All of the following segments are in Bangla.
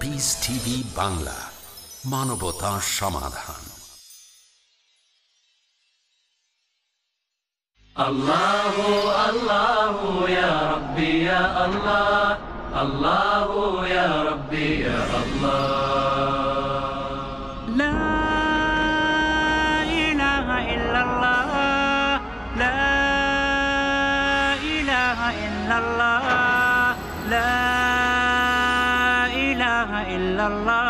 পিস টিভি বাংলা, মানবতা সমাধান। আল্লাহু আল্লাহু ইয়া রাব্বি ইয়া আল্লাহ, আল্লাহু ইয়া রাব্বি ইয়া আল্লাহ। লা ইলাহা ইল্লাল্লাহ, লা ইলাহা ইল্লাল্লাহ, লা ইলাহা ইল্লাল্লাহ,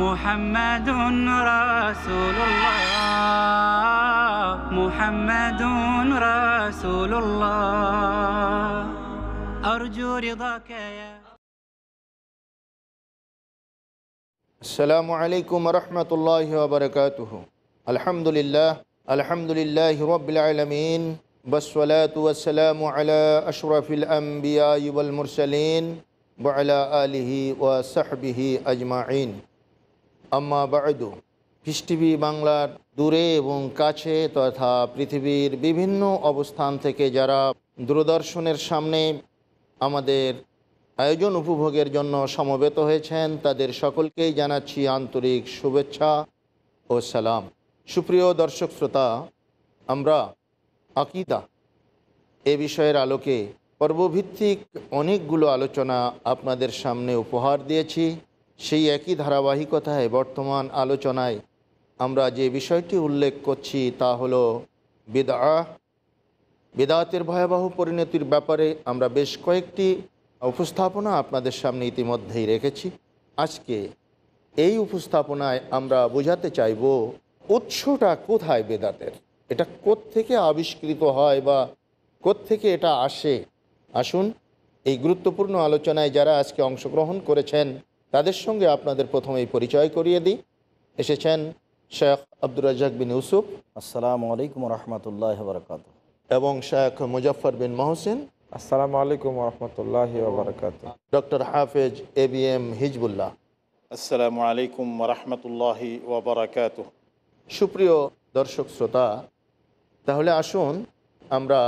মুহাম্মাদুন রাসূলুল্লাহ, মুহাম্মাদুন রাসূলুল্লাহ, আরজু রিদাকা ইয়া। আসসালামু আলাইকুম রহমতুল্লাহি ওয়া বারাকাতুহু। আলহামদুলিল্লাহ রাব্বিল আলামিন, ওয়াসসালাতু ওয়াসসালামু আলা আশরাফিল আমবিয়া ওয়াল মুরসালিন ওয়া আলা আলিহি ওয়া সাহবিহি আজমাইন। আম্মা বা'দু। পিস টিভি বাংলার দূরে এবং কাছে তথা পৃথিবীর বিভিন্ন অবস্থান থেকে যারা দূরদর্শনের সামনে আমাদের আয়োজন উপভোগের জন্য সমবেত হয়েছেন, তাদের সকলকেই জানাচ্ছি আন্তরিক শুভেচ্ছা ও সালাম। সুপ্রিয় দর্শক শ্রোতা, আমরা আকীদা এ বিষয়ের আলোকে পর্বভিত্তিক অনেকগুলো আলোচনা আপনাদের সামনে উপহার দিয়েছি। সেই একই ধারাবাহিকতায় বর্তমান আলোচনায় আমরা যে বিষয়টি উল্লেখ করছি তা হলো বিদআতের ভয়াবহ পরিণতির ব্যাপারে আমরা বেশ কয়েকটি উপস্থাপনা আপনাদের সামনে ইতিমধ্যেই রেখেছি। আজকে এই উপস্থাপনায় আমরা বোঝাতে চাইব উৎসটা কোথায় বেদাতের, এটা কোত্থেকে আবিষ্কৃত হয় বা কোত্থেকে এটা আসে। আসুন এই গুরুত্বপূর্ণ আলোচনায় যারা আজকে অংশগ্রহণ করেছেন তাদের সঙ্গে আপনাদের প্রথমেই পরিচয় করিয়ে দিই। এসেছেন শেখ আব্দুর রাজ্জাক বিন ইউসুফ, আসসালামু আলাইকুম রহমতুল্লাহ বারকাতুহু, এবং শেখ মুজাফফর বিন মহসিন, আসসালামু আলাইকুম রহমতুল্লাহি ওয়া বারাকাতুহু। ডক্টর হাফেজ ABM হিজবুল্লাহ, আসসালামু আলাইকুম রহমতুল্লাহি ওয়া বারাকাতুহু। সুপ্রিয় দর্শক শ্রোতা, তাহলে আসুন আমরা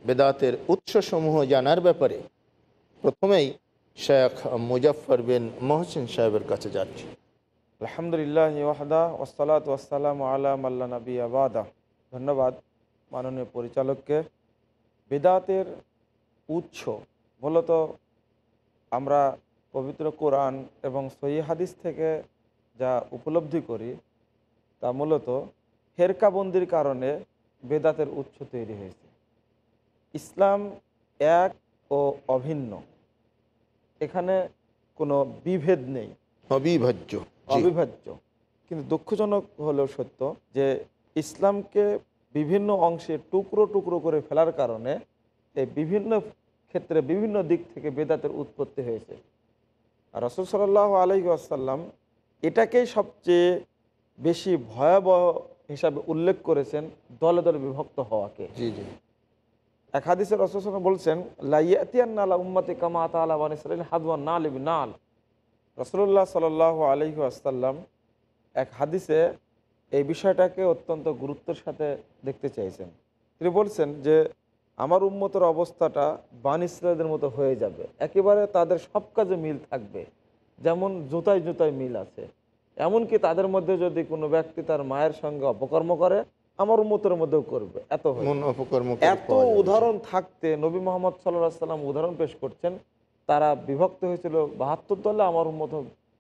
বেদাতের উৎসসমূহ জানার ব্যাপারে প্রথমেই শেখ মুজাফফর বিন মহসিন সাহেবের কাছে যাচ্ছি। আলহামদুলিল্লাহ ওয়াহদা ওয়াসসালাতু ওয়াসসালামু আলা মাল্লা নাবিয়্যা বাদা। ধন্যবাদ মাননীয় পরিচালককে। বেদাতের উৎস মূলত আমরা পবিত্র কোরআন এবং সহিহ হাদিস থেকে যা উপলব্ধি করি তা মূলত ফেরকাবন্দির কারণে বেদাতের উৎস তৈরি হয়েছে। ইসলাম এক ও অভিন্ন, এখানে কোনো বিভেদ নেই, অবিভাজ্য। কিন্তু দুঃখজনক হলেও সত্য যে ইসলামকে বিভিন্ন অংশে টুকরো টুকরো করে ফেলার কারণে এই বিভিন্ন ক্ষেত্রে বিভিন্ন দিক থেকে বেদাতের উৎপত্তি হয়েছে। আর রাসূল সাল্লাল্লাহু আলাইহি ওয়াসাল্লাম এটাকেই সবচেয়ে বেশি ভয়াবহ হিসাবে উল্লেখ করেছেন, দলে দলে বিভক্ত হওয়াকে। জি জি। এক হাদিসে রাসূল সাল্লাল্লাহু আলাইহি ওয়াসাল্লাম বলছেন, লা ইয়াতিয়ান্না আলা উম্মতি কামা আতা আলা বানি ইসরাঈল হাদওয়ান নাল বিনাল। রাসূলুল্লাহ সাল্লাল্লাহু আলাইহি ওয়াসাল্লাম এক হাদিসে এই বিষয়টাকে অত্যন্ত গুরুত্বের সাথে দেখতে চাইছেন। তিনি বলছেন যে আমার উম্মতের অবস্থাটা বানি ইসরাঈলের মতো হয়ে যাবে, একেবারে তাদের সব কাজে মিল থাকবে, যেমন জুতায় জুতায় মিল আছে। এমনকি তাদের মধ্যে যদি কোনো ব্যক্তি তার মায়ের সঙ্গে অপকর্ম করে, আমার উম্মতের মধ্যেও করবে। এত উদাহরণ থাকতে নবী মুহাম্মদ সাল্লাল্লাহু আলাইহি ওয়াসাল্লাম উদাহরণ পেশ করছেন, তারা বিভক্ত হয়েছিল 72 দলে, আমার উম্মত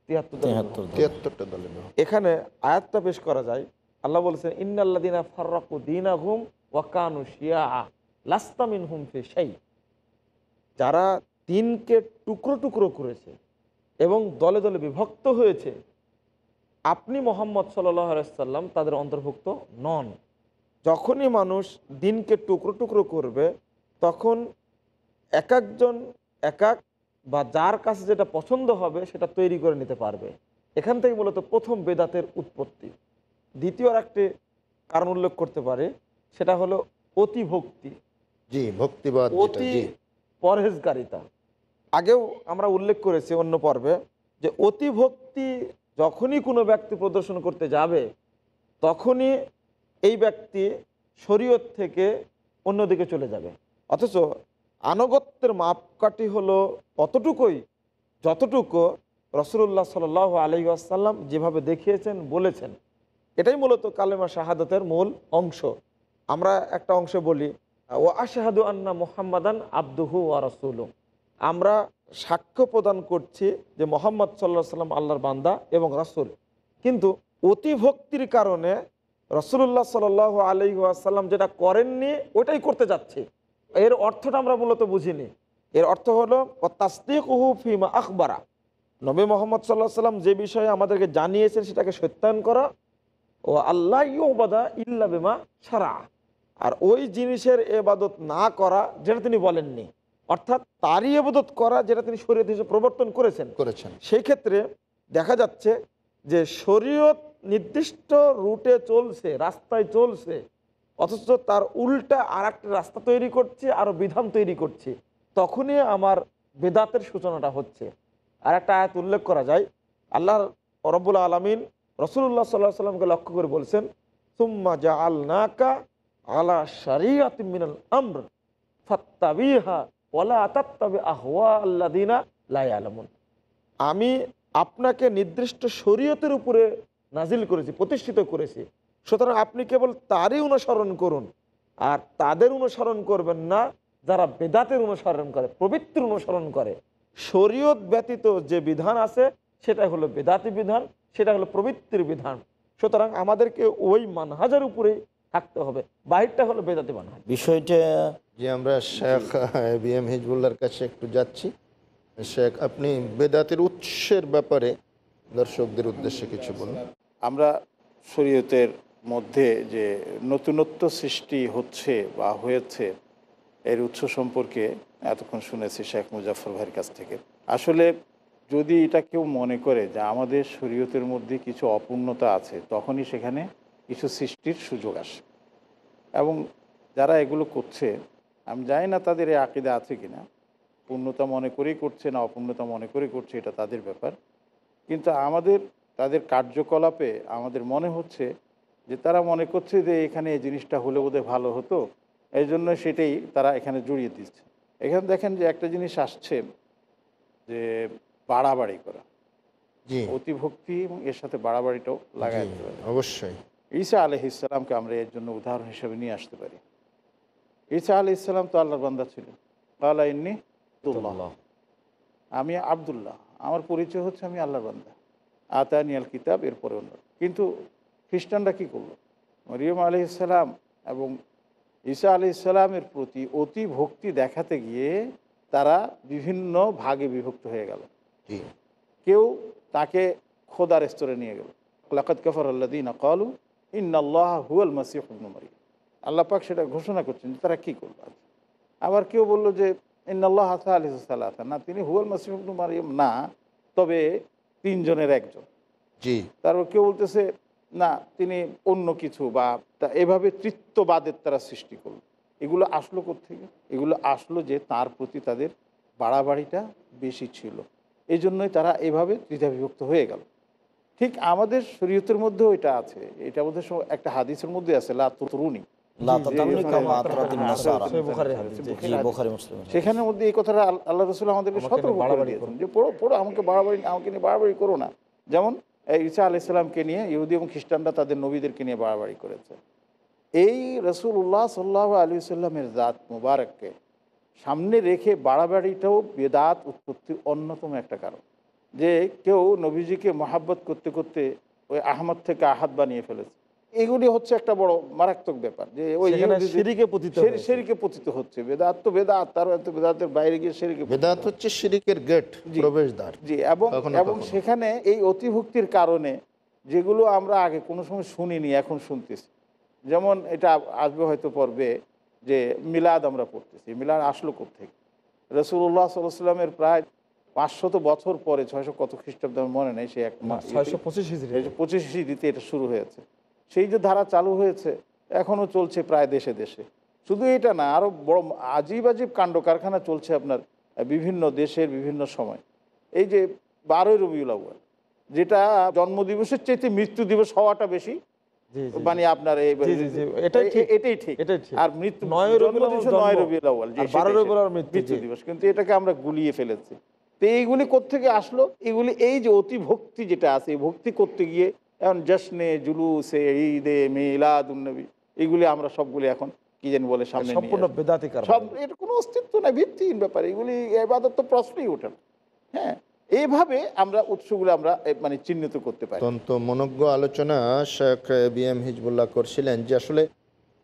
73 দলে। এখানে আয়াতটা পেশ করা যায়, আল্লাহ বলেছেন, ইন্নাল্লাযীনা ফাররাকু দীনাহুম ওয়া কানু শিয়া লাস্তা মিনহুম ফি শাই। যারা দ্বীনকে টুকরো টুকরো করেছে এবং দলে দলে বিভক্ত হয়েছে, আপনি মুহাম্মদ সাল্লাল্লাহু আলাইহি ওয়াসাল্লাম তাদের অন্তর্ভুক্ত নন। যখনই মানুষ দ্বীনকে টুকরো টুকরো করবে, তখন এক একজন এক এক বা যার কাছে যেটা পছন্দ হবে সেটা তৈরি করে নিতে পারবে। এখান থেকে মূলত প্রথম বেদাতের উৎপত্তি। দ্বিতীয় আর একটি কারণ উল্লেখ করতে পারে, সেটা হলো অতিভক্তি, ভক্তিবাদ, অতি পরহেজগারিতা। আগেও আমরা উল্লেখ করেছি অন্য পর্বে যে অতিভক্তি যখনই কোনো ব্যক্তি প্রদর্শন করতে যাবে, তখনই এই ব্যক্তি শরীয়ত থেকে অন্যদিকে চলে যাবে। অথচ আনুগত্যের মাপকাঠি হলো অতটুকুই যতটুকু রসুল্লাহ সাল আলাইহি ওয়াসাল্লাম যেভাবে দেখিয়েছেন বলেছেন। এটাই মূলত কালেমা শাহাদাতের মূল অংশ। আমরা একটা অংশ বলি, ও আশহাদু আন্না মুহাম্মাদান আবদুহু ওয়া রাসূলুহু, আমরা সাক্ষ্য প্রদান করছি যে মুহাম্মদ সাল্লাল্লাহু আলাইহি ওয়াসাল্লাম আল্লাহর বান্দা এবং রাসূল। কিন্তু অতিভক্তির কারণে রাসূলুল্লাহ সাল্লাল্লাহু আলাইহি ওয়াসাল্লাম যেটা করেননি ওটাই করতে যাচ্ছে। এর অর্থটা আমরা মূলত বুঝিনি। এর অর্থ হলো তাসদীকুহু ফিমা আখবারা, নবী মুহাম্মদ সাল্লাল্লাহু আলাইহি ওয়াসাল্লাম যে বিষয়ে আমাদেরকে জানিয়েছেন সেটাকে সত্যায়ন করা, ও আল্লাহ ইউবাদা ইল্লা বিমা শারা, আর ওই জিনিসের ইবাদত না করা যেটা তিনি বলেননি, অর্থাৎ তারই ইবাদত করা যেটা তিনি শরীয়ত হিসেবে প্রবর্তন করেছেন। সেই ক্ষেত্রে দেখা যাচ্ছে যে শরীয়ত নির্দিষ্ট রুটে চলছে, রাস্তায় চলছে, অথচ তার উল্টা আর একটা রাস্তা তৈরি করছে, আরও বিধান তৈরি করছে, তখনই আমার বেদাতের সূচনাটা হচ্ছে। আর একটা আয়াত উল্লেখ করা যায়, আল্লাহ রাব্বুল আলামিন রাসূলুল্লাহ সাল্লাল্লাহু আলাইহি ওয়াসাল্লামকে লক্ষ্য করে বলছেন, সুম্মা জাআলনাকা আলা শারিআতিন মিনাল আমর ফাত্তাবিহা ওয়ালা তাত্তাবি আহওয়া আল্লাযিনা লা ইয়ালামুন, আমি আপনাকে নির্দিষ্ট শরীয়তের উপরে নাজিল করেছি, প্রতিষ্ঠিত করেছি, সুতরাং আপনি কেবল তারই অনুসরণ করুন, আর তাদের অনুসরণ করবেন না যারা বেদাতের অনুসরণ করে, প্রবৃত্তির অনুসরণ করে। শরীয়ত ব্যতীত যে বিধান আছে সেটা হলো বেদাতি বিধান, সেটা হলো প্রবৃত্তির বিধান। সুতরাং আমাদেরকে ওই মানহাজের উপরে থাকতে হবে, বাহিরটা হলো বেদাতি মানহাজ। বিষয়টা যে আমরা শেখ বিএম হিজবুল্লাহর কাছে একটু যাচ্ছি। শেখ, আপনি বেদাতের উৎসের ব্যাপারে দর্শকদের উদ্দেশ্যে কিছু বলুন। আমরা শরীয়তের মধ্যে যে নতুনত্ব সৃষ্টি হচ্ছে বা হয়েছে এর উৎস সম্পর্কে এতক্ষণ শুনেছি শেখ মুজাফর ভাইয়ের কাছ থেকে। আসলে যদি এটা কেউ মনে করে যে আমাদের শরীয়তের মধ্যে কিছু অপূর্ণতা আছে, তখনই সেখানে কিছু সৃষ্টির সুযোগ আসে। এবং যারা এগুলো করছে, আমি জানি না তাদের এই আকীদা আছে কিনা, পূর্ণতা মনে করেই করছে না অপূর্ণতা মনে করেই করছে, এটা তাদের ব্যাপার। কিন্তু আমাদের তাদের কার্যকলাপে আমাদের মনে হচ্ছে যে তারা মনে করছে যে এখানে এই জিনিসটা হলে বোধহয় ভালো হতো, এই জন্য সেটাই তারা এখানে জড়িয়ে দিচ্ছে। এখানে দেখেন যে একটা জিনিস আসছে যে বাড়াবাড়ি করা, অতিভক্তি, এবং এর সাথে বাড়াবাড়িটাও লাগাই দিতে পারে। অবশ্যই ঈসা আলাইহিস সালামকে আমরা এর জন্য উদাহরণ হিসেবে নিয়ে আসতে পারি। ঈসা আলাইহিস সালাম তো আল্লাহর বান্দা ছিলেন। ক্বালা ইন্নী আব্দুল্লাহ, আমি আব্দুল্লাহ, আমার পরিচয় হচ্ছে আমি আল্লাহর বান্দা। আতানিয়াল কিতাব, এরপরে অন্য। কিন্তু খ্রিস্টানরা কী করলো? মরিয়ম আলাইহিস সালাম এবং ঈসা আলাইহিস সালামের প্রতি অতি ভক্তি দেখাতে গিয়ে তারা বিভিন্ন ভাগে বিভক্ত হয়ে গেল। কেউ তাকে খোদার স্তরে নিয়ে গেল, লাকাদ কাফারাল্লাযীনা ক্বালু ইন্নাল্লাহা হুয়াল মাসীহু ইবনু মারইয়াম, আল্লাহ পাক সেটা ঘোষণা করছেন যে তারা কী করবে। আবার কেউ বললো যে ইন্নাল্লাহা সালিসু সালাসা, না, তিনি হুয়াল মাসীহু ইবনু মারইয়াম না, তবে তিনজনের একজন। তারপর কেউ বলতেছে না, তিনি অন্য কিছু, বা এভাবে তৃত্ববাদের তারা সৃষ্টি করলো। এগুলো আসলো কোত্থেকে? এগুলো আসলো যে তার প্রতি তাদের বাড়াবাড়িটা বেশি ছিল, এই জন্যই তারা এভাবে দ্বিধা বিভক্ত হয়ে গেল। ঠিক আমাদের শরীয়তের মধ্যেও এটা আছে, এটা বোধহয় একটা হাদিসের মধ্যে আছে, লা তুতরুনি, সেখানের মধ্যে এই কথাটা আল্লাহ রাসূল আমাদেরকে সতর্ক করে দিয়েছেন যে পড়ো, আমাকে নিয়ে বাড়াবাড়ি করো না। যেমন ঈসা আলাইহিস সালামকে নিয়ে ইহুদি এবং খ্রিস্টানরা তাদের নবীদেরকে নিয়ে বাড়াবাড়ি করেছে। এই রাসূলুল্লাহ সাল্লাল্লাহু আলাইহি ওয়াসাল্লামের জাত মুবারককে সামনে রেখে বাড়াবাড়িটাও বেদাত উৎপত্তির অন্যতম একটা কারণ। যে কেউ নবীজিকে মহাব্বত করতে করতে ওই আহমদ থেকে আহাদ বানিয়ে ফেলেছে। এগুলি হচ্ছে একটা বড় মারাত্মক ব্যাপার, যে ওই শিরকে পতিত হচ্ছে। বেদাত তো বেদাত, তার বেদাতের বাইরে গিয়ে শিরকে, বেদাত হচ্ছে শিরকের গেট, প্রবেশদ্বার। জি, এবং সেখানে এই অতিভক্তির কারণে যেগুলো আমরা আগে কোনো সময় শুনিনি, এখন শুনতেছি। যেমন এটা আসবে হয়তো পর্বে, যে মিলাদ আমরা পড়তেছি। মিলাদ আসলো কোত্থেকে? রাসূলুল্লাহ সাল্লাল্লাহু আলাইহি ওয়াসাল্লামের প্রায় 500 বছর পরে, 600 কত খ্রিস্টাব্দ মনে নেই, সে 625 হিজরিতে এটা শুরু হয়েছে। সেই যে ধারা চালু হয়েছে এখনও চলছে প্রায় দেশে দেশে। শুধু এটা না, আরও বড় আজীব আজীব কাণ্ড কারখানা চলছে আপনার বিভিন্ন দেশের বিভিন্ন সময়। এই যে 12ই রবিউল আউয়াল, যেটা জন্মদিবসের চাইতে মৃত্যু দিবস হওয়াটা বেশি, মানে আপনার এটাই ঠিক। আর মৃত্যু 9 রবিউল আউয়াল মৃত্যু দিবস, কিন্তু এটাকে আমরা গুলিয়ে ফেলেছি। তো এইগুলি কোত্থেকে আসলো? এগুলি এই যে অতি ভক্তি যেটা আছে, এই ভক্তি করতে গিয়ে এখন জশ্নে জুলুসে ঈদে মিলাদুন্নবী এগুলি আমরা সবগুলি এখন কি জানি বলে সামনে নিয়ে সম্পূর্ণ আসি। বেদাতি কারণ। সব এর কোনো অস্তিত্ব নাই, ভিত্তিহীন ব্যাপার এগুলি, ইবাদত তো প্রশ্নই ওঠে না। হ্যাঁ, এইভাবে আমরা উৎসগুলো আমরা মানে চিহ্নিত করতে পারি। অত্যন্ত মনোজ্ঞ আলোচনা শেখ বিএম হিজবুল্লাহ করছিলেন যে আসলে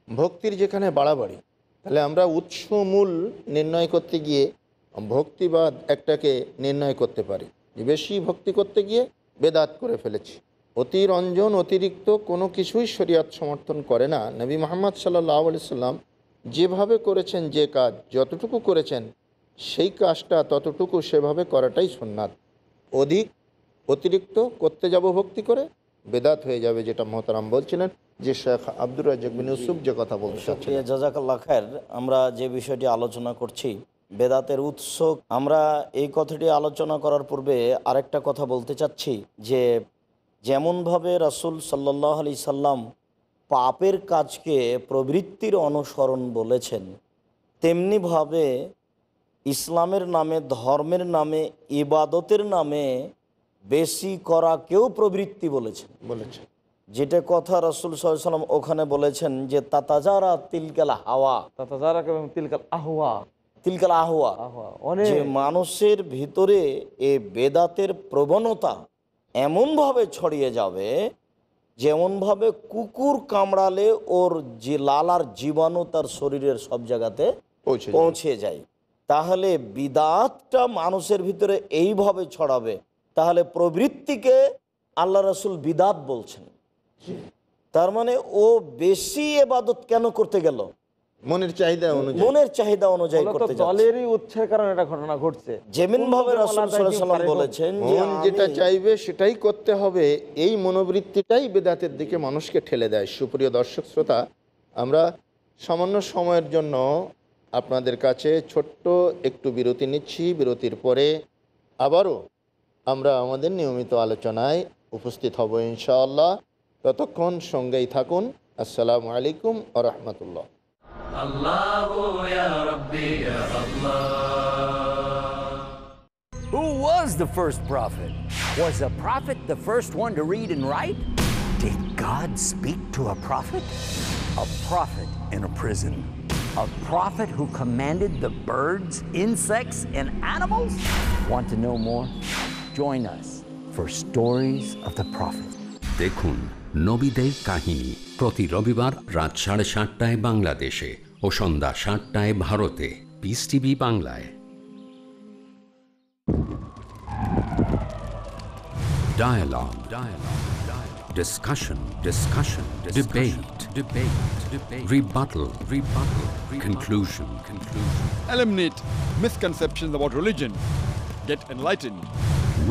ভক্তির যেখানে বাড়াবাড়ি, তাহলে আমরা উৎস মূল নির্ণয় করতে গিয়ে ভক্তিবাদ একটাকে নির্ণয় করতে পারি যে বেশি ভক্তি করতে গিয়ে বেদাত করে ফেলেছি। অতিরঞ্জন অতিরিক্ত কোনো কিছুই শরীয়ত সমর্থন করে না। নবী মুহাম্মদ সাল্লাল্লাহু আলাইহি সাল্লাম যেভাবে করেছেন, যে কাজ যতটুকু করেছেন সেই কাজটা ততটুকু সেভাবে করাটাই সুন্নাত। অতিরিক্ত করতে যাব ভক্তি করে বেদাত হয়ে যাবে, যেটা মোহতারাম বলছিলেন যে শেখ আব্দুর রাজ্জাক বিন ইউসুফ যে কথা বলতে চাচ্ছেন। জাযাকাল্লাহ খায়ের। আমরা যে বিষয়টি আলোচনা করছি বেদাতের উৎস, আমরা এই কথাটি আলোচনা করার পূর্বে আরেকটা কথা বলতে চাচ্ছি যে যেমনভাবে রাসূল সাল্লাল্লাহু আলাইহি সাল্লাম পাপের কাজকে প্রবৃত্তির অনুসরণ বলেছেন, তেমনিভাবে ইসলামের নামে, ধর্মের নামে, ইবাদতের নামে বেশি করাকেও প্রবৃত্তি বলেছেন। যেটা কথা রাসূল সাল্লাল্লাহু আলাইহি সাল্লাম ওখানে বলেছেন যে তাতাজারা তিলকাল হাওয়া, তিলকাল আহওয়া, যে মানুষের ভিতরে এই বেদাতের প্রবণতা এমনভাবে ছড়িয়ে যাবে যেমনভাবে কুকুর কামড়ালে ওর যে লালার জীবাণু তার শরীরের সব জায়গাতে পৌঁছে যায়। তাহলে বিদাতটা মানুষের ভিতরে এইভাবে ছড়াবে, তাহলে প্রবৃত্তিকে আল্লাহ রাসূল বিদাত বলছেন। তার মানে ও বেশি ইবাদত কেন করতে গেল? মনের চাহিদা অনুযায়ী করতে যাচ্ছে। দলেরই উৎসের কারণে এটা ঘটনা ঘটছে। যেমন ভাবে রাসূল সাল্লাল্লাহু আলাইহি ওয়াসাল্লাম বলেছেন যে মন যেটা চাইবে সেটাই করতে হবে, এই মনোবৃত্তিটাই বেদাতের দিকে মানুষকে ঠেলে দেয়। সুপ্রিয় দর্শক শ্রোতা, আমরা সামান্য সময়ের জন্য আপনাদের কাছে ছোট্ট একটু বিরতি নিচ্ছি। বিরতির পরে আবারও আমরা আমাদের নিয়মিত আলোচনায় উপস্থিত হব ইনশাআল্লাহ। ততক্ষণ সঙ্গেই থাকুন। আসসালামু আলাইকুম ওয়া রাহমাতুল্লাহ। Allahu ya Rabbi ya Allah. Who was the first prophet? Was a prophet the first one to read and write? Did God speak to a prophet? A prophet in a prison. A prophet who commanded the birds, insects, and animals? Want to know more? Join us for Stories of the Prophet. দেখুন নবীদের কাহিনী প্রতি রবিবার রাত 7:30 বাংলাদেশে ও সন্ধ্যা 7টায় ভারতে, পিস টিভি বাংলায়। Dialogue. Discussion. Debate. Rebuttal. Conclusion. Eliminate misconceptions about religion. Get enlightened.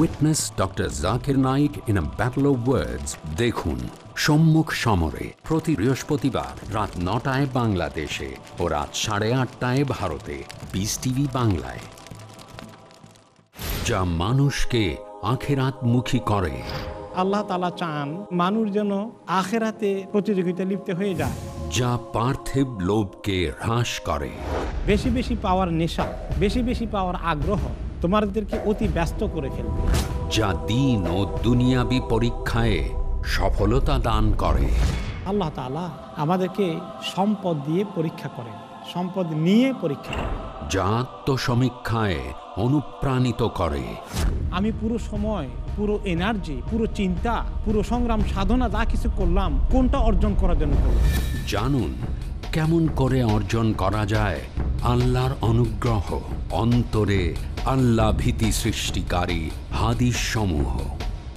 Witness Dr. Zakir Naik in a battle of words. দেখুন সম্মুখ সমরে প্রতি বৃহস্পতিবার রাত 9টায় বাংলাদেশে ও রাত 8:30 ভারতে, পিস টিভি বাংলায়। যা মানুষকে আখিরাতমুখী করে। আল্লাহ তাআলা চান মানুষ যেন আখিরাতে প্রতিযোগিতা লিপ্ত হয়ে যায়। যা পার্থিব লোভকে হ্রাস করে। বেশি বেশি পাওয়ার নেশা, বেশি বেশি পাওয়ার আগ্রহ তোমাদেরকে অতি ব্যস্ত করে ফেলবে। যা দ্বীন ও দুনিয়াবী পরীক্ষায় সফলতা দান করে। আল্লাহ তাআলা আমাদেরকে সম্পদ দিয়ে পরীক্ষা করেন, সম্পদ নিয়ে পরীক্ষা করেন। যা আত্মসমীক্ষায় অনুপ্রাণিত করে। আমি পুরো সময়, পুরো এনার্জি, পুরো চিন্তা, পুরো সংগ্রাম সাধনা যা কিছু করলাম, কোনটা অর্জন করার জন্য করলাম। জানুন কেমন করে অর্জন করা যায় আল্লাহর অনুগ্রহ, অন্তরে আল্লাহ ভীতি সৃষ্টিকারী হাদিস সমূহ।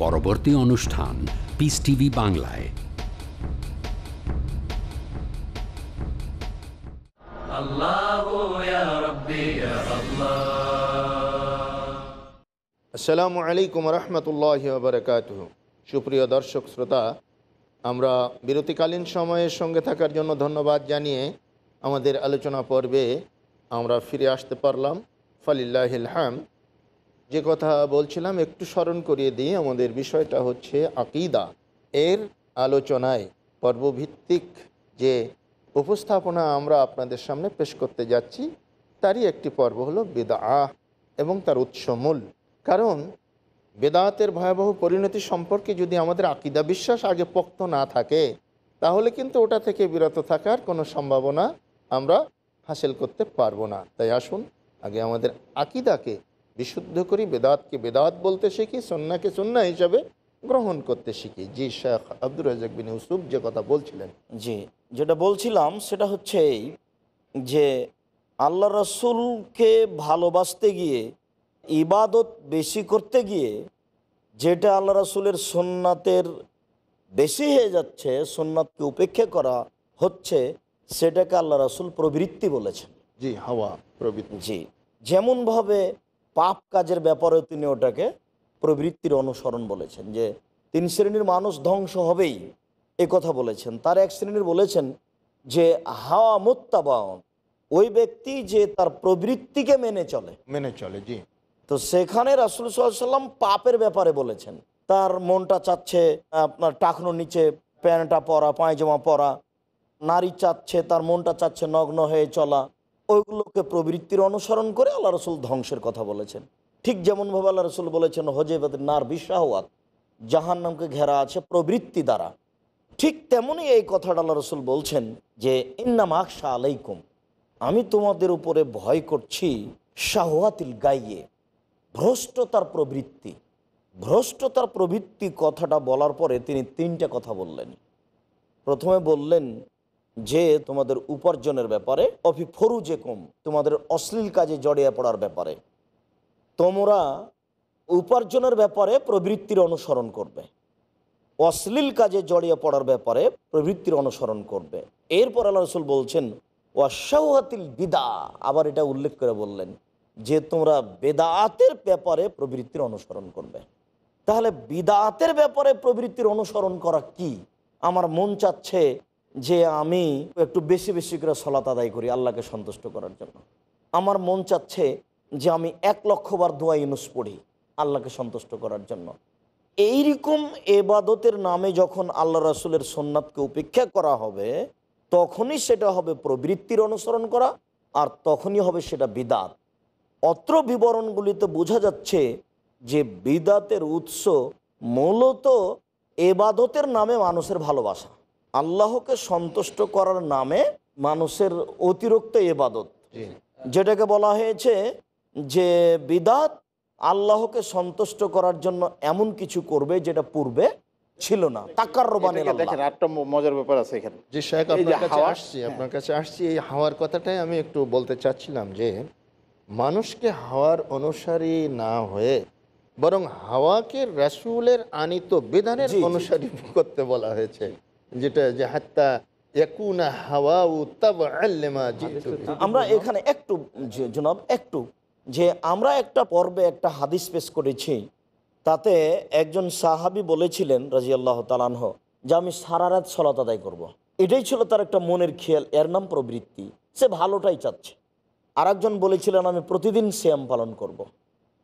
পরবর্তী অনুষ্ঠান পিস টিভি বাংলায়। Allahu ya Rabbi ya Allah. আসসালামু আলাইকুম রহমতুল্লাহি ওয়া বারাকাতুহু। সুপ্রিয় দর্শক শ্রোতা, আমরা বিরতিকালীন সময়ের সঙ্গে থাকার জন্য ধন্যবাদ জানিয়ে আমাদের আলোচনা পর্বে আমরা ফিরে আসতে পারলাম, ফালিল্লাহিল হামদ। যে কথা বলছিলাম একটু স্মরণ করিয়ে দিই। আমাদের বিষয়টা হচ্ছে আকীদা। এর আলোচনায় পর্বভিত্তিক যে উপস্থাপনা আমরা আপনাদের সামনে পেশ করতে যাচ্ছি, তারই একটি পর্ব হলো বিদআহ। এবং তার উৎসমূল। কারণ বেদাতের ভয়াবহ পরিণতি সম্পর্কে যদি আমাদের আকীদা বিশ্বাস আগে পোক্ত না থাকে, তাহলে কিন্তু ওটা থেকে বিরত থাকার কোনো সম্ভাবনা আমরা হাসিল করতে পারবো না। তাই আসুন আগে আমাদের আকীদাকে বিশুদ্ধ করি, বেদাতকে বেদাত বলতে শিখি, সুন্নাহকে সুন্নাহ হিসাবে গ্রহণ করতে শিখি। জি শেখ আব্দুর রাজ্জাক বিন ইউসুফ যে কথা বলছিলেন। জি, যেটা বলছিলাম সেটা হচ্ছে এই যে আল্লাহ রসুলকে ভালোবাসতে গিয়ে, ইবাদত বেশি করতে গিয়ে যেটা আল্লাহ রসুলের সুন্নাতের বেশি হয়ে যাচ্ছে, সুন্নাতকে উপেক্ষা করা হচ্ছে, সেটাকে আল্লাহ রসুল প্রবৃত্তি বলেছেন। জি, হাওয়া প্রবৃত্তি। জি, যেমনভাবে পাপ কাজের ব্যাপারেও তিনি ওটাকে প্রবৃত্তির অনুসরণ বলেছেন, যে 3 শ্রেণীর মানুষ ধ্বংস হবেই এ কথা বলেছেন। তার এক শ্রেণীর বলেছেন যে হাওয়া মুত্তাবাউন, ওই ব্যক্তি যে তার প্রবৃত্তিকে মেনে চলে। জি, তো সেখানে রাসূল সাল্লাল্লাহু আলাইহি ওয়াসাল্লাম পাপের ব্যাপারে বলেছেন। তার মনটা চাচ্ছে আপনার টাকনোর নিচে প্যান্টটা পরা, পায়জামা পরা, নারী চাচ্ছে, তার মনটা চাচ্ছে নগ্ন হয়ে চলা, ওইগুলোকে প্রবৃত্তির অনুসরণ করে আল্লাহ রসুল ধ্বংসের কথা বলেছেন। ঠিক যেমনভাবে আল্লাহ রসুল বলেছেন হজেবাতের নার বিশাহওয়াত, জাহান্নামকে ঘেরা আছে প্রবৃত্তি দ্বারা। ঠিক তেমনই এই কথাটা আল্লাহ রসুল বলছেন যে ইন্নামা আখশা আলাইকুম, আমি তোমাদের উপরে ভয় করছি শাহওয়াতিল গাইয়ে, ভ্রষ্টতার প্রবৃত্তি। ভ্রষ্টতার প্রবৃত্তি কথাটা বলার পরে তিনি 3টা কথা বললেন। প্রথমে বললেন যে তোমাদের উপার্জনের ব্যাপারে, অফি ফরুজেকুম, তোমাদের অশ্লীল কাজে জড়িয়ে পড়ার ব্যাপারে। তোমরা উপার্জনের ব্যাপারে প্রবৃত্তির অনুসরণ করবে, অশ্লীল কাজে জড়িয়ে পড়ার ব্যাপারে প্রবৃত্তির অনুসরণ করবে। এরপর আল্লাহ রাসূল বলছেন ওয়াশাওয়াতিল বিদা, আবার এটা উল্লেখ করে বললেন যে তোমরা বেদাতের ব্যাপারে প্রবৃত্তির অনুসরণ করবে। তাহলে বিদাতের ব্যাপারে প্রবৃত্তির অনুসরণ করা কি? আমার মন চাচ্ছে যে আমি একটু বেশি বেশি করে সালাত আদায় করি আল্লাহকে সন্তুষ্ট করার জন্য। আমার মন চাচ্ছে যে আমি 1,00,000 বার দোয়া ইউনুস পড়ি আল্লাহকে সন্তুষ্ট করার জন্য। এইরকম এবাদতের নামে যখন আল্লাহ রাসূলের সুন্নাতকে উপেক্ষা করা হবে, তখনই সেটা হবে প্রবৃত্তির অনুসরণ করা, আর তখনই হবে সেটা বিদাত। অত্র বিবরণগুলিতে বোঝা যাচ্ছে যে বিদাতের উৎস মূলত এবাদতের নামে মানুষের ভালোবাসা, আল্লাহকে সন্তুষ্ট করার নামে মানুষের অতিরিক্ত এবাদত, যেটাকে বলা হয়েছে যে বিদাত আল্লাহকে সন্তুষ্ট করার জন্য এমন কিছু করবে যেটা পূর্বে ছিল না। দেখেন একটা মজার ব্যাপার আছে এখানে। যে শেখ আপনার কাছে আসছি এই হাওয়ার কথাটাই আমি একটু বলতে চাচ্ছিলাম যে মানুষকে হাওয়ার অনুসারী না হয়ে বরং হাওয়াকে রাসূলের আনিত বিধানের অনুসারী করতে বলা হয়েছে, যেটা যে হাত্তা ইয়াকুনা হাওয়াউ তাবআল লিমা জিতু। আমরা এখানে একটু জনাব একটু যে আমরা একটা পর্বে একটা হাদিস পেশ করেছি, তাতে একজন সাহাবী বলেছিলেন রাদিয়াল্লাহু তাআলা আনহু যে আমি সারা রাত সালাত আদায় করব। এটাই ছিল তার একটা মনের খেয়াল, এর নাম প্রবৃত্তি, সে ভালোটাই চাচ্ছে। আরেকজন বলেছিলেন আমি প্রতিদিন সিয়াম পালন করব।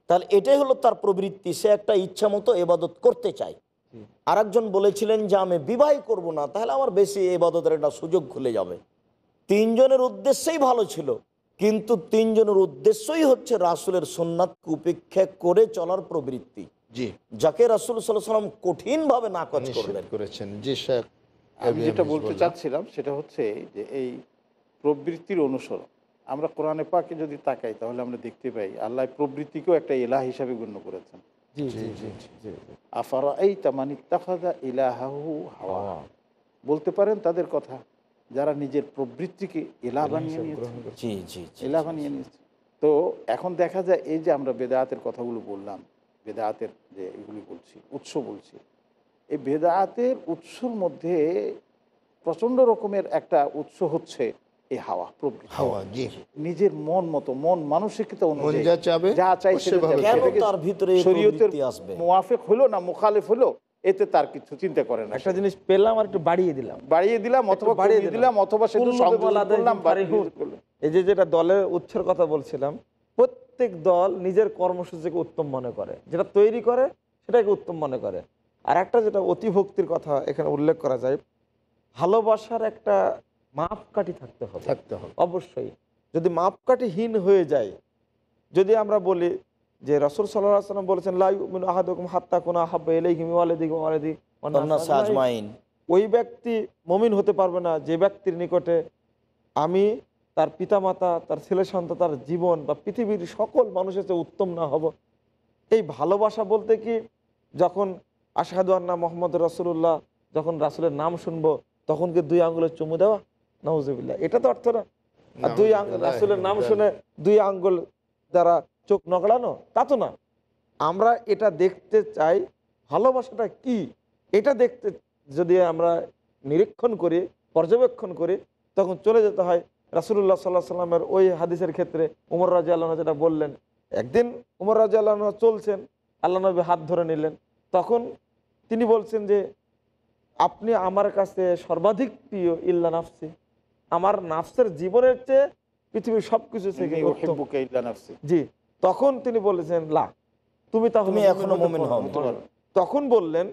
তাহলে এটাই হলো তার প্রবৃত্তি, সে একটা ইচ্ছা মতো ইবাদত করতে চায়। আরেকজন বলেছিলেন যে আমি বিবাহ করব না, তাহলে আমার বেশি ইবাদতের একটা সুযোগ খুলে যাবে। 3 জনের উদ্দেশ্যই ভালো ছিল, কিন্তু 3 জনের উদ্দেশ্যই হচ্ছে রাসূলের সুন্নাতকে উপেক্ষা করে চলার প্রবৃত্তি, জি, যাকে রাসূল সাল্লাল্লাহু আলাইহি ওয়াসাল্লাম কঠিনভাবে নাকচ করেছেন। জি শেখ, আমি যেটা বলতে চাচ্ছিলাম সেটা হচ্ছে যে এই প্রবৃত্তির অনুসরণ, আমরা কোরআনে পাকে যদি তাকাই তাহলে আমরা দেখতে পাই আল্লাহ প্রবৃত্তিকেও একটা ইলাহ হিসাবে গণ্য করেছেন। আফারাআইতা মান ইত্তাখাযা ইলাহাহু হাওয়া, বলতে পারেন তাদের কথা যারা নিজের প্রবৃত্তিকে ইলাহ বানিয়ে নিয়েছে। ইলাহ বানিয়ে নিয়েছে। তো এখন দেখা যায় এই যে আমরা বেদাতের কথাগুলো বললাম, বেদাতের যে এগুলি বলছি, উৎস বলছি, এই বেদাতের উৎসর মধ্যে প্রচণ্ড রকমের একটা উৎস হচ্ছে এই হাওয়া, প্রবৃত্তি। হাওয়া, জি, নিজের মন মতো, মন মানসিকতা অনুযায়ী যা চাই শরীয়তের মুওয়াফিক হলো না মুখালিফ হলো, এতে তার কিছু চিন্তা করে না। একটা জিনিস পেলাম আর একটু বাড়িয়ে দিলাম অথবা বাড়িয়ে দিলাম অথবা সেটা সংযোজন করলাম। এই যে যেটা দলের উৎসের কথা বলছিলাম, প্রত্যেক দল নিজের কর্মসূচিকে উত্তম মনে করে, যেটা তৈরি করে সেটাকে উত্তম মনে করে। আর একটা যেটা অতিভক্তির কথা এখানে উল্লেখ করা যায়, ভালোবাসার একটা মাপকাঠি থাকতে হবে অবশ্যই। যদি মাপকাঠিহীন হয়ে যায় যদি আমরা বলি যে রাসূল সাল্লাল্লাহু আলাইহি ওয়াসাল্লাম বলেছেন লা ইউমিনু আহাদুকুম হাত্তা কুনা আহাব্বা ইলাইহি মিন ওয়ালিদিহি ওয়া ওয়ালিদিহি ওয়ান নাস আজমাইন, ওই ব্যক্তি মুমিন হতে পারবে না যে ব্যক্তির নিকটে আমি তার পিতামাতা, তার ছেলে সন্তান, তার জীবন বা পৃথিবীর সকল মানুষের চেয়ে উত্তম না হব। এই ভালোবাসা বলতে কি যখন আশহাদু আন্না মুহাম্মদ রাসূলুল্লাহ, যখন রাসূলের নাম শুনবো তখন কি 2 আঙ্গুলে চুমু দেওয়া? নাউজুবিল্লাহ, এটা তো অর্থ না। আর 2 আঙ্গুল রাসূলের নাম শুনে 2 আঙ্গুল দ্বারা চোখ নগড়ানো, তা তো না। আমরা এটা দেখতে চাই ভালোবাসাটা কি, এটা দেখতে যদি আমরা নিরীক্ষণ করি, পর্যবেক্ষণ করি, তখন চলে যেতে হয় রাসূলুল্লাহ সাল্লাল্লাহু আলাইহি সাল্লামের ওই হাদিসের ক্ষেত্রে। উমর রাদিয়াল্লাহু আনহু যেটা বললেন, একদিন উমর রাদিয়াল্লাহু আনহু চলছেন, আল্লাহ নবী হাত ধরে নিলেন, তখন তিনি বলছেন যে আপনি আমার কাছে সর্বাধিক প্রিয় ইল্লা নাফসি, আমার নাফসের জীবনের চেয়ে পৃথিবীর সবকিছু থেকে উত্তম। জি, তখন তিনি বলেছেন লা, তুমি তাহলে এখনো মুমিন হও। তখন বললেন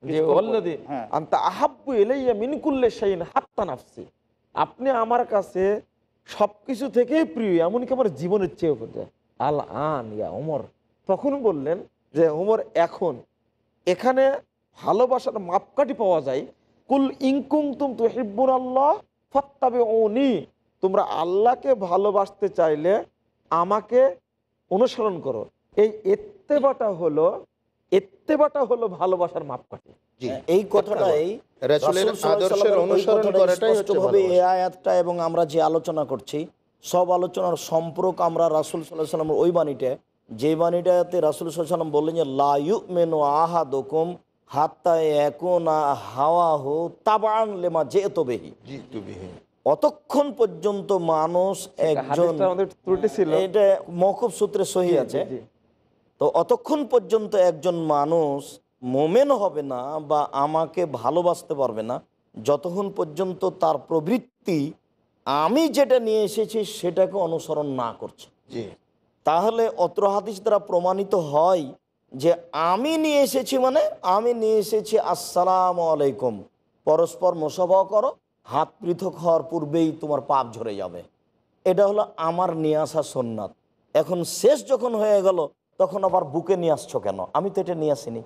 যে ওয়াল্লাযী আনতা আহাব্বু ইলাইয়া মিন কুল্লি শাইইন হাত্তা নাফসি, আপনি আমার কাছে সবকিছু থেকেই প্রিয়, এমনকি আমার জীবনের চেয়েও প্রিয়। আল আন ইয়া ওমর, তখন বললেন যে ওমর এখন এখানে ভালোবাসার মাপকাঠি পাওয়া যায়। কুল ইন কুনতুম তুহিব্বুনাল্লাহ ফাত্তাবিউনি, তোমরা আল্লাহকে ভালোবাসতে চাইলে আমাকে অনুসরণ করো। এই ইত্তেবাটা হলো ভালোবাসার মাপকাঠি। এই কথাটাই রাসূলের আদর্শের অনুসরণ করাটাই হচ্ছে ভালোবাসা। এই আয়াতটা এবং আমরা যে আলোচনা করছি সব আলোচনার সম্পর্ক আমরা রাসূল সাল্লাল্লাহু আলাইহি ওয়াসাল্লামের ওই বাণীটা, যে বাণীটাতে রাসূল সাল্লাল্লাহু আলাইহি ওয়াসাল্লাম বললেন যে লা ইউমিনু আহাদুকুম হাত্তা ইয়াকুনা হাওয়াহু তাবান লিমা জিতু বিহি, অতক্ষণ পর্যন্ত মানুষ একজন, এটা মওকুফ সূত্রে সহিহ আছে, তো অতক্ষণ পর্যন্ত একজন মানুষ মোমেন হবে না বা আমাকে ভালোবাসতে পারবে না যতক্ষণ পর্যন্ত তার প্রবৃত্তি আমি যেটা নিয়ে এসেছি সেটাকে অনুসরণ না করছে। তাহলে অত্র হাদিস দ্বারা প্রমাণিত হয় যে আমি নিয়ে এসেছি মানে আমি নিয়ে এসেছি আসসালামু আলাইকুম, পরস্পর মুসাফা করো, হাত পৃথক হওয়ার পূর্বেই তোমার পাপ ঝরে যাবে, এটা হলো আমার নিয়ে আসা সুন্নাত। এখন শেষ যখন হয়ে গেল তখন আবার বুকে নিয়ে আসছো কেন? আমি তো এটা নিয়ে আসিনি।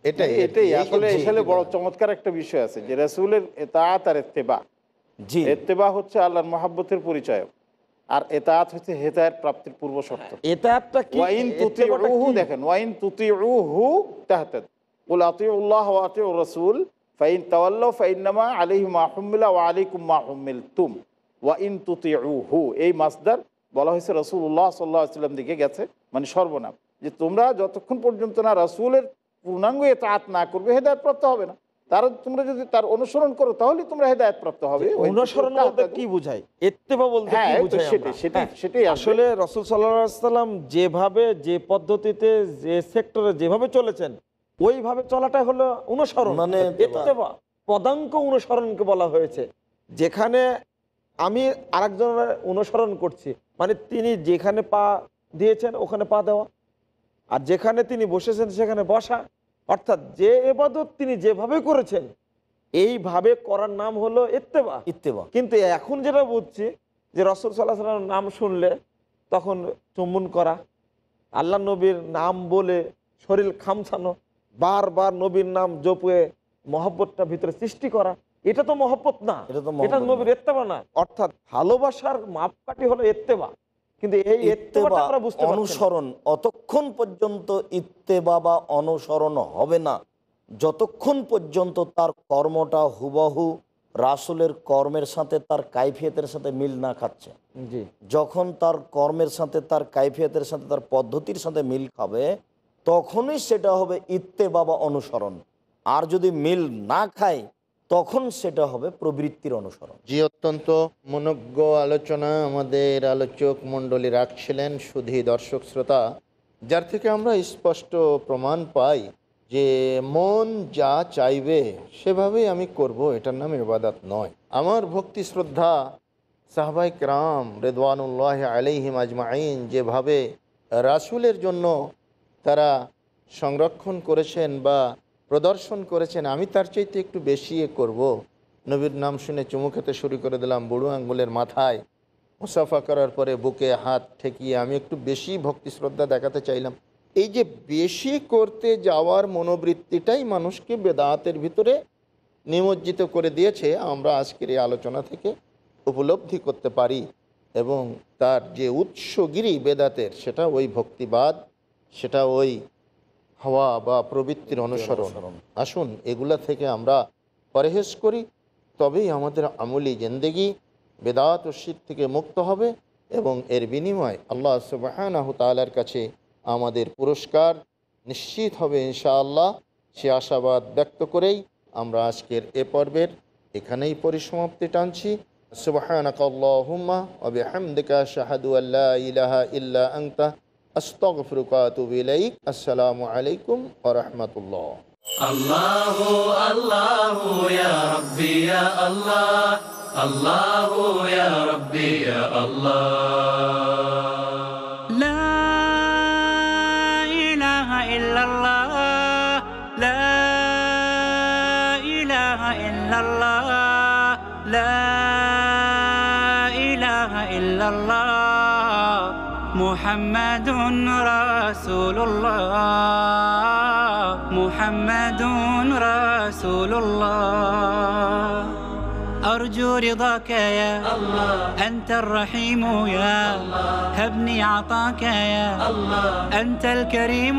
এটাই আসলে বড় চমৎকার একটা বিষয় আছে যে রাসূলের ইতাআত আর ইত্তেবা। জি, ইত্তেবা হচ্ছে আল্লাহর মহব্বতের পরিচয়, আর ইতাআত হচ্ছে হেদায়েত প্রাপ্তির পূর্ব শর্ত। ইতাআতটা কি? ওয়াইন তুতিউহু, দেখেন ওয়াইন তুতিউহু তাহতাদ, কুল আতিউল্লাহ ওয়া আতিউর রাসূল ফাইন তাওয়াল্লাউ ফাইন্নামা আলাইহি মা হুমিলা ওয়া আলাইকুম মা হুমিলতুম ওয়াইন তুতিউহু। এই মাসদার বলা হয়েছে রাসূলুল্লাহ সাল্লাল্লাহু আলাইহি ওয়াসাল্লাম দিকে গেছে, মানে সর্বনাম, যে তোমরা যতক্ষণ পর্যন্ত না রাসূলের পূর্ণাঙ্গ ইতাআত না করবে হেদায়েত প্রাপ্ত হবে না। তার তোমরা যদি তার অনুসরণ করো তাহলে তোমরা হেদায়েত প্রাপ্ত হবে। অনুসরণ বলতে কি বোঝায়? ইত্তেবা বলতে কি বোঝায়? সেটাই আসলে রাসূল সাল্লাল্লাহু আলাইহি ওয়াসাল্লাম যেভাবে, যে পদ্ধতিতে, যে সেক্টরে যেভাবে চলেছেন ওইভাবে চলাটা হলো অনুসরণ, মানে ইত্তেবা। পদাঙ্ক অনুসরণকে বলা হয়েছে, যেখানে আমি আরেকজনের অনুসরণ করছি, মানে তিনি যেখানে পা দিয়েছেন ওখানে পা দেওয়া, আর যেখানে তিনি বসেছেন সেখানে বসা, অর্থাৎ যে ইবাদত তিনি যেভাবে করেছেন এইভাবে করার নাম হলো ইত্তেবা। কিন্তু এখন যেটা বুঝছি যে রাসূল সাল্লাল্লাহু আলাইহি ওয়াসাল্লামের নাম শুনলে তখন চুম্বন করা, আল্লাহ নবীর নাম বলে শরীর খামছানো, বারবার নবীর নাম জপে মহব্বতটা ভিতরে সৃষ্টি করা, এটা তো মহব্বত না, এটা নবীর ইত্তেবা না। অর্থাৎ ভালোবাসার মাপকাঠি হলো ইত্তেবা, কিন্তু এই ইত্তেবাটা আমরা বুঝতে পারছি না। অনুসরণ অতক্ষণ পর্যন্ত ইত্তেবা বা অনুসরণ হবে না যতক্ষণ পর্যন্ত তার কর্মটা হুবহু রাসূলের কর্মের সাথে তার কাইফিয়তের সাথে মিল না খাচ্ছে। যখন তার কর্মের সাথে, তার কাইফিয়তের সাথে, তার পদ্ধতির সাথে মিল খাবে তখনই সেটা হবে ইত্তেবা বা অনুসরণ। আর যদি মিল না খায় তখন সেটা হবে প্রবৃত্তির অনুসরণ। জি, অত্যন্ত মনোজ্ঞ আলোচনা আমাদের আলোচক মণ্ডলী রাখছিলেন। শুধু দর্শক শ্রোতা, যার থেকে আমরা স্পষ্ট প্রমাণ পাই যে মন যা চাইবে সেভাবেই আমি করব, এটার নাম ইবাদত নয়। আমার ভক্তি শ্রদ্ধা সাহাবায়ে কেরাম রিদওয়ানুল্লাহ আলাইহিম আজমাইন যেভাবে রাসূলের জন্য তারা সংরক্ষণ করেছেন বা প্রদর্শন করেছেন, আমি তার চাইতে একটু বেশি করব। নবীর নাম শুনে চুমু খেতে শুরু করে দিলাম বুড়ো আঙ্গুলের মাথায়, মুসাফা করার পরে বুকে হাত ঠেকিয়ে আমি একটু বেশি ভক্তি শ্রদ্ধা দেখাতে চাইলাম। এই যে বেশি করতে যাওয়ার মনোবৃত্তিটাই মানুষকে বেদাতের ভিতরে নিমজ্জিত করে দিয়েছে, আমরা আজকের এই আলোচনা থেকে উপলব্ধি করতে পারি। এবং তার যে উৎসগিরি বেদাতের, সেটা ওই ভক্তিবাদ, সেটা ওই হাওয়া বা প্রবৃত্তির অনুসরণ। আসুন এগুলা থেকে আমরা পরহেজ করি, তবেই আমাদের আমলি জিন্দেগি বেদাত ও শিরক থেকে মুক্ত হবে এবং এর বিনিময় আল্লাহ সুবহানাহু তাআলার কাছে আমাদের পুরস্কার নিশ্চিত হবে ইনশাআল্লাহ। সে আশাবাদ ব্যক্ত করেই আমরা আজকের এ পর্বের এখানেই পরিসমাপ্তি টানছি। সুবহানাকাল্লাহুম্মা ওয়া বিহামদিকা আশহাদু আল্লা ইলাহা ইল্লা আনতা আস্তাগফিরুকা ওয়া আতুবু ইলাইক। আসসালামু আলাইকুম ওয়া রাহমাতুল্লাহ। আল্লাহু আল্লাহু ইয়া রাব্বি ইয়া আল্লাহ, আল্লাহু ইয়া রাব্বি ইয়া আল্লাহ। লা ইলাহা ইল্লাল্লাহ, লা ইলাহা ইল্লাল্লাহ, লা ইলাহা ইল্লাল্লাহ, মুহাম্মাদুন রাসূলুল্লাহ, মুহাম্মাদুন রাসূলুল্লাহ। أرجو رضاك يا الله، أنت الرحيم يا الله، هبني عطاك يا الله، أنت الكريم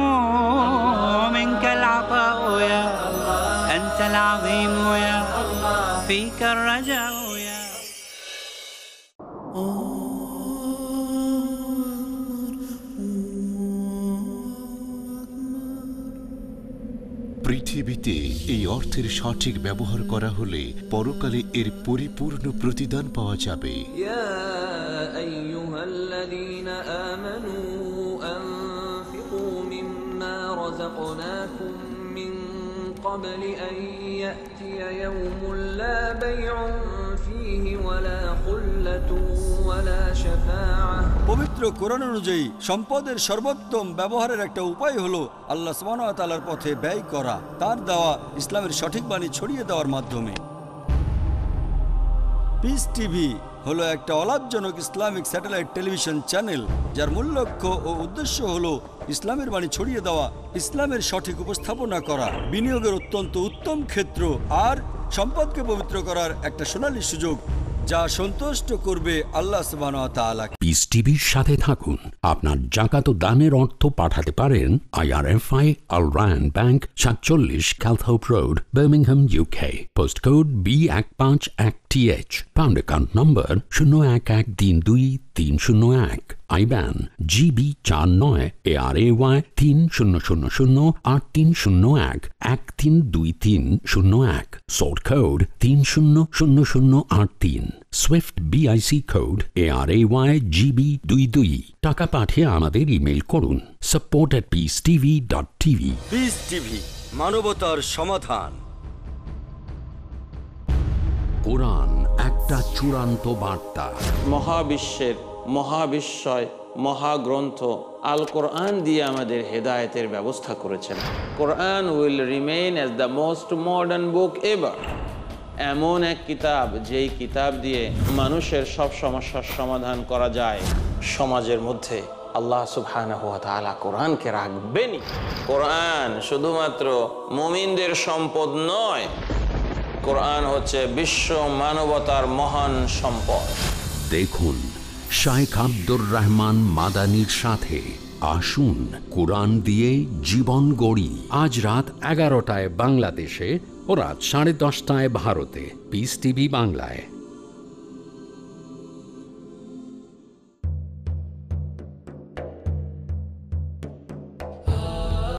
منك العطاء يا الله، أنت العظيم يا الله، فيك الرجاء يا পৃথিবীতে এই অর্থের সঠিক ব্যবহার করা হলে পরকালে এর পরিপূর্ণ প্রতিদান পাওয়া যাবে। ইয়া আইয়ুহাল্লাযীনা আমানু আনফিকু মিম্মা রাযাকনাকুম মিন ক্বাবলি আন ইয়াতিয়া ইয়াওমুন লা বাইউন ফীহি ওয়ালা খুল্লাতুন ওয়ালা শাফাআহ। পবিত্র কোরআন অনুযায়ী সম্পদের সর্বোত্তম ব্যবহারের একটা উপায় হলো আল্লাহ সুবহানাহু ওয়া তাআলার পথে ব্যয় করা, তার দেওয়া ইসলামের সঠিক বাণী ছড়িয়ে দেওয়ার মাধ্যমে। পিস টিভি হলো একটা অলাভজনক ইসলামিক স্যাটেলাইট টেলিভিশন চ্যানেল, যার মূল লক্ষ্য ও উদ্দেশ্য হলো ইসলামের বাণী ছড়িয়ে দেওয়া, ইসলামের সঠিক উপস্থাপনা করা, বিনিয়োগের অত্যন্ত উত্তম ক্ষেত্র আর সম্পদকে পবিত্র করার একটা সোনালী সুযোগ, যা সন্তুষ্ট করবে আল্লাহ সুবহানাহু ওয়া তাআলা। পিস টিভির সাথে থাকুন। আপনার জাকাত ও দানের অর্থ পাঠাতে পারেন IRFI Al Ryan Bank 47 Calthorpe Road, Birmingham, UK. Postcode B151TH. Pound account number 01132301. IBAN GB49 ARAY 30008301 132301. Sort code 300083. Swift BIC code ARAY GB22. টাকা পাঠিয়ে আমাদের ইমেল করুন support@peacetv.tv। পিস টিভি, মানবতার সমাধান। কোরআন একটা চূড়ান্ত বার্তা। মহাবিশ্বের মহাবিস্ময় মহাগ্রন্থ আল কোরআন দিয়ে আমাদের হেদায়েতের ব্যবস্থা করেছেন। Quran will remain as the most modern book ever. এমন এক কিতাব, যেই কিতাব দিয়ে মানুষের সব সমস্যার সমাধান করা যায়। সমাজের মধ্যে আল্লাহ সুবহানাহু ওয়া তাআলা কোরআনকে রাখবেনই। কোরআন শুধুমাত্র মুমিনদের সম্পদ নয়, কোরআন হচ্ছে বিশ্ব মানবতার মহান সম্পদ। দেখুন শাইখ আব্দুর রহমান মাদানির সাথে আসুন কোরআন দিয়ে জীবন গড়ি। আজ রাত 11টায় বাংলাদেশে ও রাত 10:30টায় ভারতে। পিস টিভি বাংলায়।